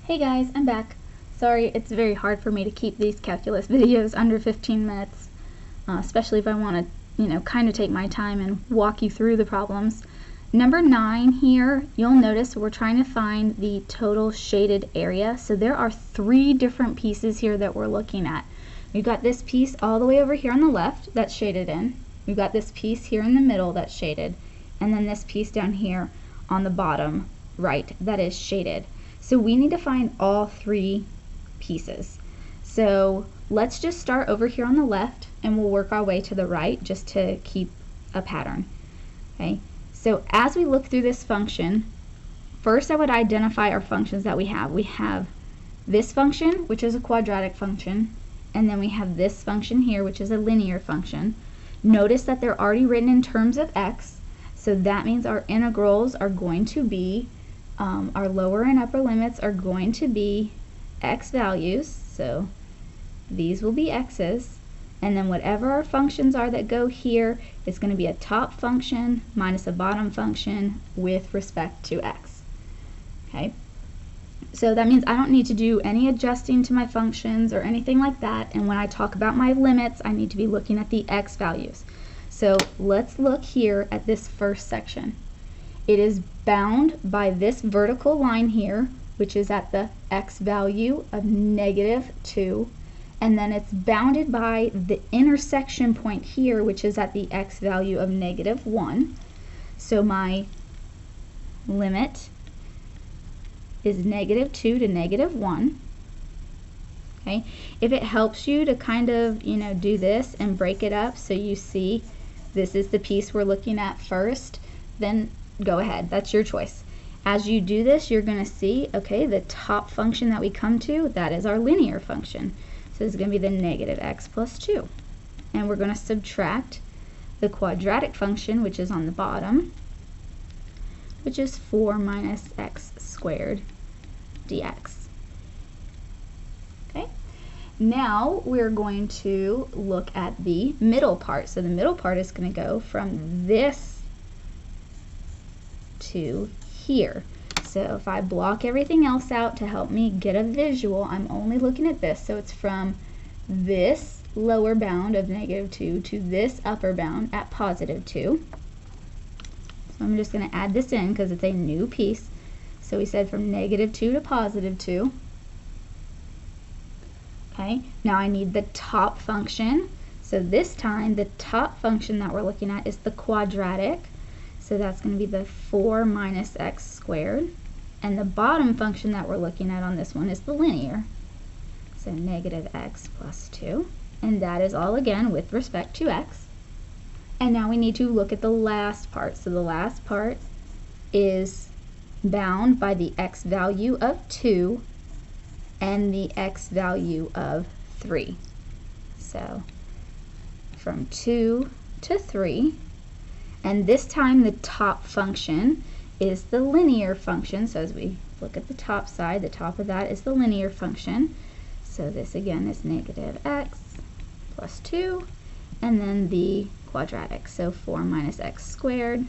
Hey guys, I'm back. Sorry, it's very hard for me to keep these calculus videos under 15 minutes, especially if I want to, kind of take my time and walk you through the problems. Number 9 here, you'll notice we're trying to find the total shaded area. So there are 3 different pieces here that we're looking at. We've got this piece all the way over here on the left that's shaded in. We've got this piece here in the middle that's shaded, and then this piece down here on the bottom right that is shaded. So we need to find all 3 pieces. So let's just start over here on the left and we'll work our way to the right just to keep a pattern. Okay, so as we look through this function, first I would identify our functions that we have. We have this function, which is a quadratic function, and then we have this function here, which is a linear function. Notice that they're already written in terms of x, so that means our integrals are going to be our lower and upper limits are going to be x values, so these will be x's, and then whatever our functions are that go here is going to be a top function minus a bottom function with respect to x. Okay, so that means I don't need to do any adjusting to my functions or anything like that, and when I talk about my limits I need to be looking at the x values. So let's look here at this first section. It is bound by this vertical line here, which is at the x value of -2, and then it's bounded by the intersection point here, which is at the x value of -1. So my limit is -2 to -1. Okay, if it helps you to kind of do this and break it up so you see this is the piece we're looking at first, then go ahead, that's your choice. As you do this, you're going to see, okay, the top function that we come to, that is our linear function. So it's going to be the -x plus 2. And we're going to subtract the quadratic function, which is on the bottom, which is 4 minus x squared dx. Okay, now we're going to look at the middle part. So the middle part is going to go from this to here. So if I block everything else out to help me get a visual, I'm only looking at this. So it's from this lower bound of -2 to this upper bound at +2. So I'm just going to add this in because it's a new piece. So we said from -2 to +2. Okay, now I need the top function. So this time the top function that we're looking at is the quadratic. So that's going to be the 4 minus x squared. And the bottom function that we're looking at on this one is the linear. So -x plus 2. And that is all again with respect to x. And now we need to look at the last part. So the last part is bound by the x value of 2 and the x value of 3. So from 2 to 3. And this time the top function is the linear function. So as we look at the top side, the top of that is the linear function. So this again is -x plus 2, and then the quadratic, so 4 minus x squared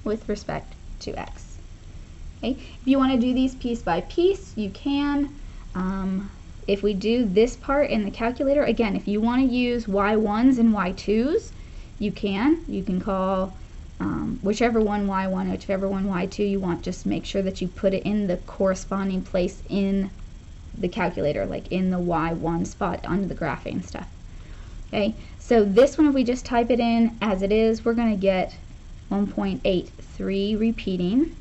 with respect to x. Okay, if you want to do these piece by piece, you can. If we do this part in the calculator, again, if you want to use y1s and y2s, you can call whichever one y1, whichever one y2 you want. Just make sure that you put it in the corresponding place in the calculator, like in the y1 spot under the graphing stuff. Okay, so this one, if we just type it in as it is, we're going to get 1.83 repeating.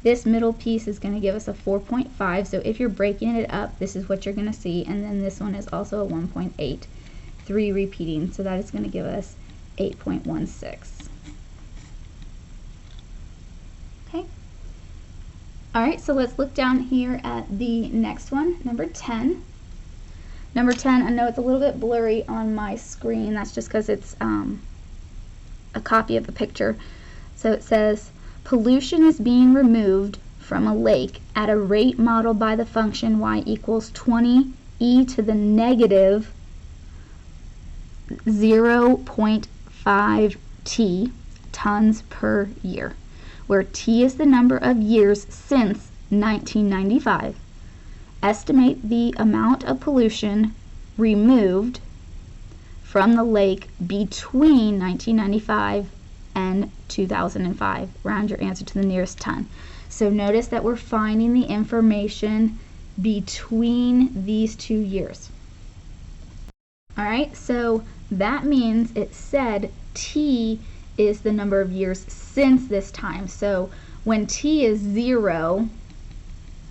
This middle piece is going to give us a 4.5, so if you're breaking it up, this is what you're going to see. And then this one is also a 1.83 repeating, so that is going to give us 8.16. Okay. Alright, so let's look down here at the next one, number 10. Number 10, I know it's a little bit blurry on my screen. That's just because it's a copy of the picture. So it says, pollution is being removed from a lake at a rate modeled by the function y equals 20 e to the negative 0.5 t tons per year, where t is the number of years since 1995. Estimate the amount of pollution removed from the lake between 1995 and 2005. Round your answer to the nearest ton. So notice that we're finding the information between these 2 years. All right, so that means it said T is the number of years since this time. So when T is 0,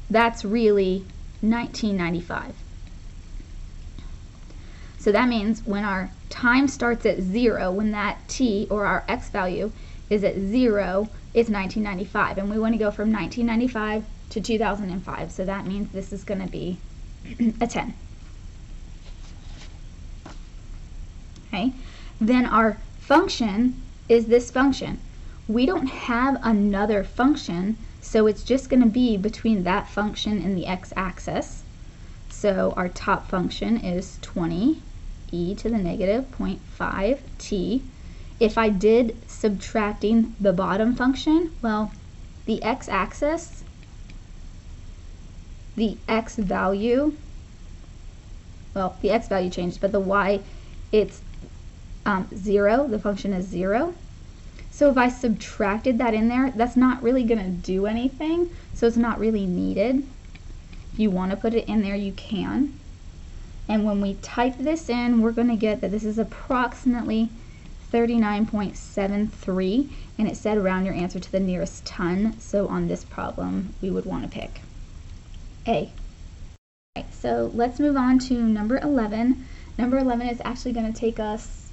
that's really 1995. So that means when our time starts at 0, when that T, or our X value, is at 0, it's 1995. And we want to go from 1995 to 2005. So that means this is going to be a 10. Okay. Then our function is this function. We don't have another function, so it's just going to be between that function and the x-axis. So our top function is 20 e to the negative 0.5 t. If I did subtracting the bottom function, well, the x-axis, the x value, well, the x value changed, but the y, it's 0, the function is 0. So if I subtracted that in there, that's not really going to do anything, so it's not really needed. If you want to put it in there, you can. And when we type this in, we're going to get that this is approximately 39.73, and it said round your answer to the nearest ton, so on this problem, we would want to pick A. Right, so let's move on to number 11. Number 11 is actually going to take us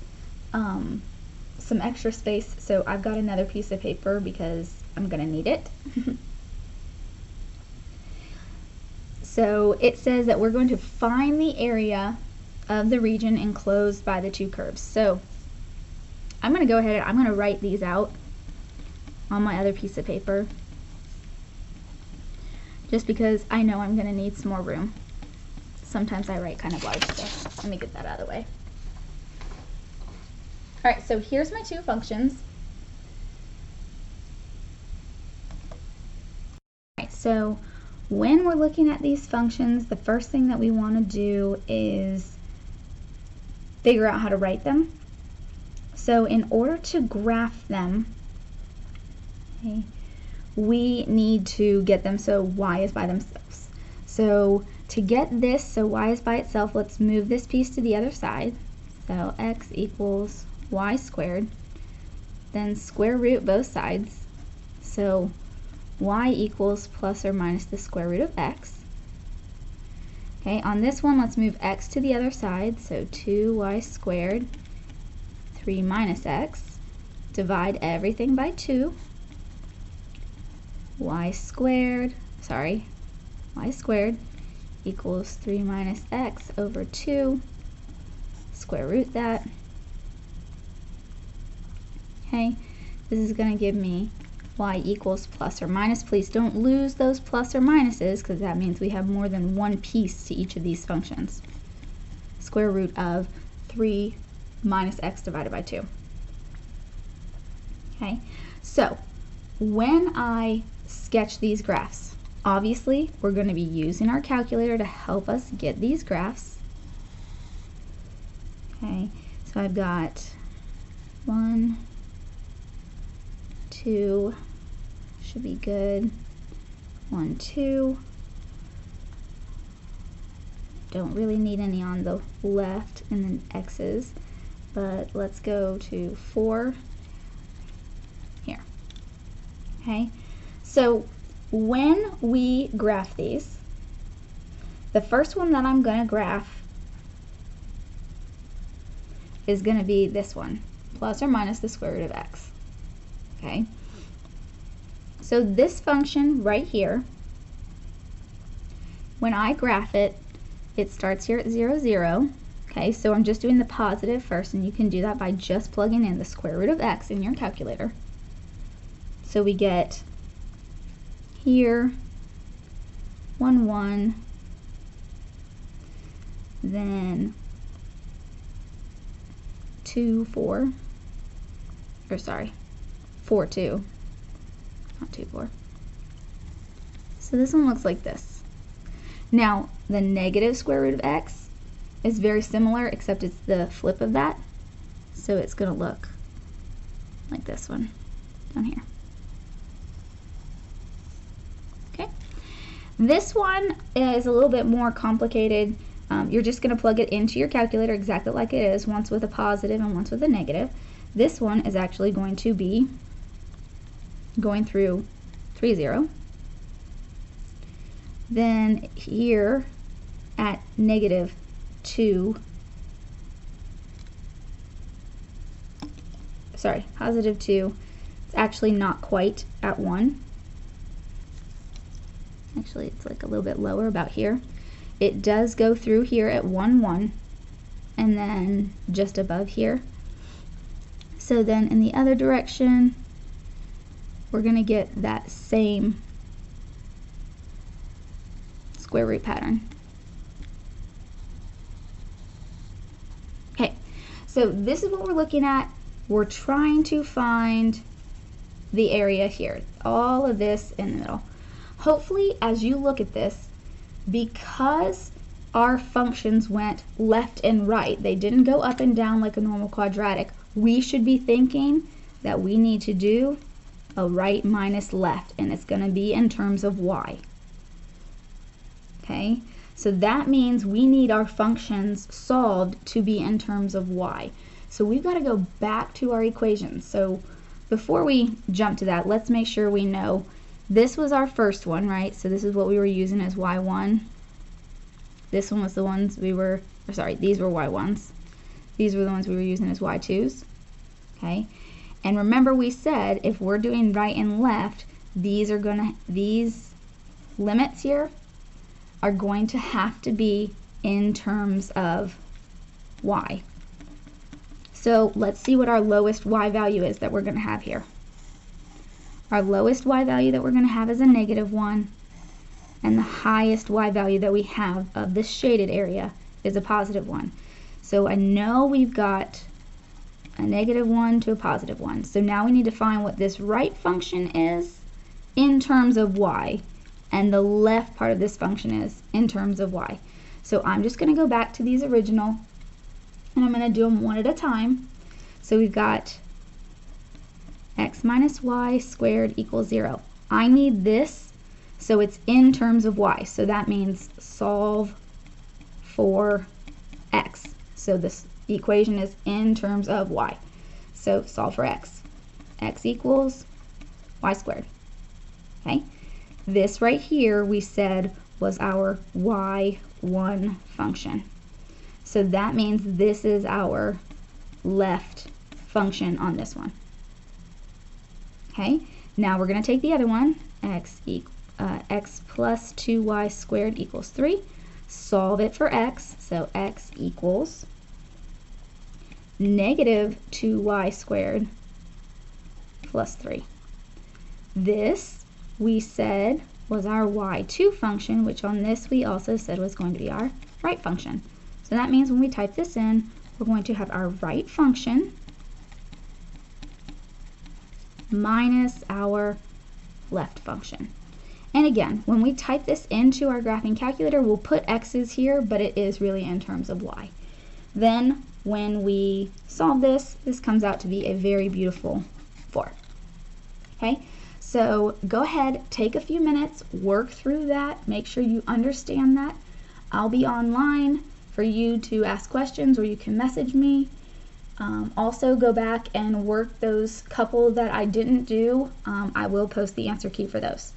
some extra space, so I've got another piece of paper because I'm going to need it. So it says that we're going to find the area of the region enclosed by the two curves. So I'm going to go ahead and I'm going to write these out on my other piece of paper, just because I know I'm going to need some more room. Sometimes I write kind of large, so let me get that out of the way. All right, so here's my two functions. All right, so when we're looking at these functions, the first thing that we want to do is figure out how to write them. So in order to graph them, okay, we need to get them so y is by themselves. So to get this, so y is by itself, let's move this piece to the other side. So x equals y squared, then square root both sides. So y equals plus or minus the square root of x. Okay, on this one, let's move x to the other side. So 2y squared, 3 minus x. Divide everything by 2. Y squared equals 3 minus x over 2. Square root that. Okay, this is going to give me y equals plus or minus. Please don't lose those plus or minuses, because that means we have more than one piece to each of these functions. Square root of 3 minus x divided by 2. Okay, so when I sketch these graphs, obviously we're going to be using our calculator to help us get these graphs. Okay, so I've got 1, 2, should be good. 1, 2. Don't really need any on the left and then x's, but let's go to 4 here. Okay, so when we graph these, the first one that I'm going to graph is going to be this one, plus or minus the square root of x. Okay, so this function right here, when I graph it, it starts here at 0, 0. Okay, so I'm just doing the positive first, and you can do that by just plugging in the square root of x in your calculator. So we get here 1, 1, then 2, 4, or sorry, 4, 2, not 2, 4. So this one looks like this. Now, the negative square root of x is very similar, except it's the flip of that. So it's going to look like this one down here. Okay. This one is a little bit more complicated. You're just going to plug it into your calculator exactly like it is, once with a positive and once with a negative. This one is actually going to be going through 3, 0. Then here at negative 2, sorry, positive 2, it's actually not quite at 1. Actually, it's like a little bit lower about here. It does go through here at 1, 1, and then just above here. So then in the other direction, we're going to get that same square root pattern. Okay, so this is what we're looking at. We're trying to find the area here, all of this in the middle. Hopefully, as you look at this, because our functions went left and right, they didn't go up and down like a normal quadratic, we should be thinking that we need to do a right minus left, and it's going to be in terms of y. Okay, so that means we need our functions solved to be in terms of y. So we've got to go back to our equations. So before we jump to that, let's make sure we know this was our first one, right? So this is what we were using as y1. This one was the ones we were, or sorry, these were y1s. These were the ones we were using as y2s. Okay, and remember we said if we're doing right and left, these limits here are going to have to be in terms of y. So let's see what our lowest y value is that we're going to have here. Our lowest y value that we're going to have is a -1, and the highest y value that we have of this shaded area is a +1. So I know we've got a -1 to a +1. So now we need to find what this right function is in terms of y, and the left part of this function is in terms of y. So I'm just going to go back to these original, and I'm going to do them one at a time. So we've got x minus y squared equals 0. I need this so it's in terms of y. So that means solve for x. So this equation is in terms of y. So solve for x. X equals y squared. Okay. This right here we said was our y1 function. So that means this is our left function on this one. Okay, now we're going to take the other one, x plus 2y squared equals 3. Solve it for x, so x equals -2y squared plus 3. This we said was our y2 function, which on this we also said was going to be our right function. So that means when we type this in, we're going to have our right function minus our left function. And again, when we type this into our graphing calculator, we'll put x's here, but it is really in terms of y. Then when we solve this, this comes out to be a very beautiful 4. Okay, so go ahead, take a few minutes, work through that, make sure you understand that. I'll be online for you to ask questions, or you can message me. Also go back and work those couple that I didn't do. I will post the answer key for those.